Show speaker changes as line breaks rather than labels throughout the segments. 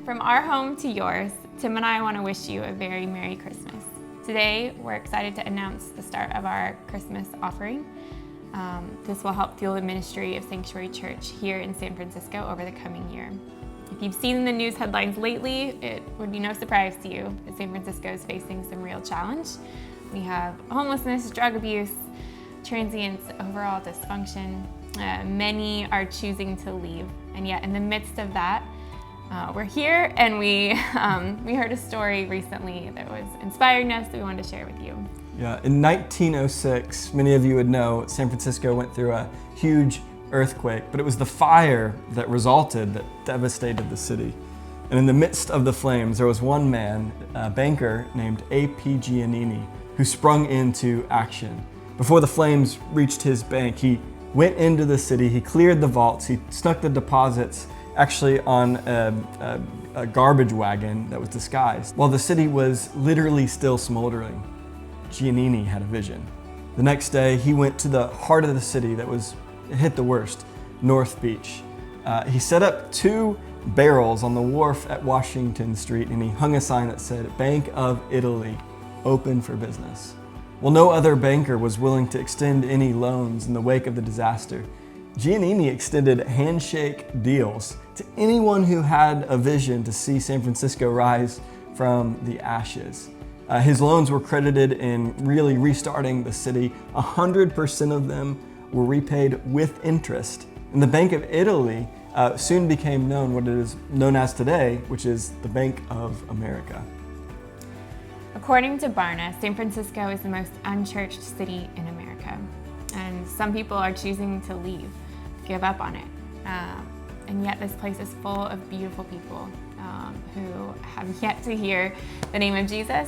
From our home to yours, Tim and I want to wish you a very Merry Christmas. Today, we're excited to announce the start of our Christmas offering. This will help fuel the ministry of Sanctuary Church here in San Francisco over the coming year. If you've seen the news headlines lately, it would be no surprise to you that San Francisco is facing some real challenge. We have homelessness, drug abuse, transients, overall dysfunction. Many are choosing to leave, and yet in the midst of that, we're here, and we heard a story recently that was inspiring us that we wanted to share with you.
Yeah, in 1906, many of you would know, San Francisco went through a huge earthquake, but it was the fire that resulted that devastated the city. And in the midst of the flames, there was one man, a banker named AP Giannini, who sprung into action. Before the flames reached his bank, he went into the city, he cleared the vaults, he snuck the deposits actually on a garbage wagon that was disguised. While the city was literally still smoldering, Giannini had a vision. The next day, he went to the heart of the city that was hit the worst, North Beach. He set up 2 barrels on the wharf at Washington Street, and he hung a sign that said, "Bank of Italy, open for business." Well, no other banker was willing to extend any loans in the wake of the disaster. Giannini extended handshake deals to anyone who had a vision to see San Francisco rise from the ashes. His loans were credited in really restarting the city. 100% of them were repaid with interest. And the Bank of Italy soon became known what it is known as today, which is the Bank of America.
According to Barna, San Francisco is the most unchurched city in America. And some people are choosing to leave, give up on it. And yet this place is full of beautiful people who have yet to hear the name of Jesus,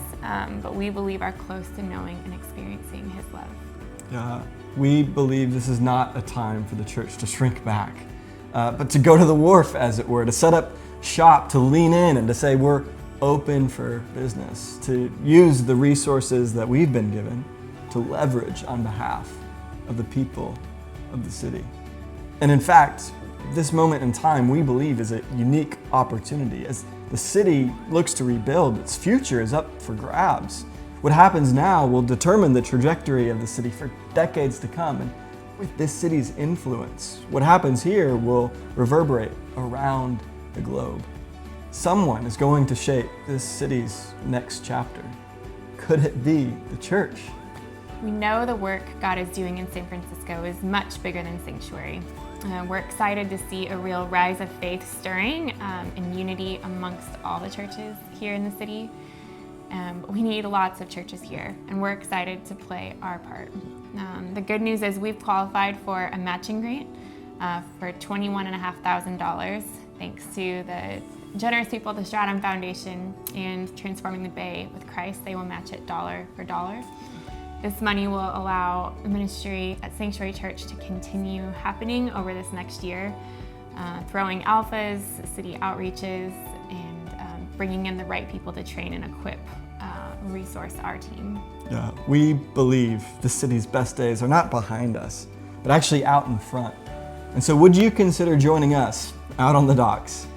but we believe are close to knowing and experiencing his love.
We believe this is not a time for the church to shrink back, but to go to the wharf, as it were, to set up shop, to lean in and to say we're open for business, to use the resources that we've been given to leverage on behalf of the people of the city. And in fact, this moment in time, we believe, is a unique opportunity. As the city looks to rebuild, its future is up for grabs. What happens now will determine the trajectory of the city for decades to come. And with this city's influence, what happens here will reverberate around the globe. Someone is going to shape this city's next chapter. Could it be the church?
We know the work God is doing in San Francisco is much bigger than Sanctuary. We're excited to see a real rise of faith stirring in unity amongst all the churches here in the city. We need lots of churches here, and we're excited to play our part. The good news is we've qualified for a matching grant for $21,500 thanks to the generous people at the Stratum Foundation and Transforming the Bay with Christ. They will match it dollar for dollar. This money will allow the ministry at Sanctuary Church to continue happening over this next year, throwing alphas, city outreaches, and bringing in the right people to train and equip, resource our team.
Yeah, we believe the city's best days are not behind us, but actually out in front. And so would you consider joining us out on the docks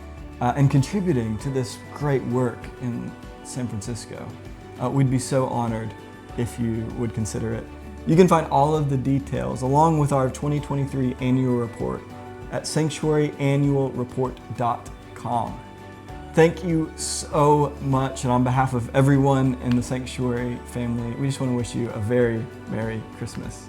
and contributing to this great work in San Francisco? We'd be so honored if you would consider it. You can find all of the details along with our 2023 annual report at sanctuaryannualreport.com. Thank you so much, and on behalf of everyone in the Sanctuary family, we just want to wish you a very Merry Christmas.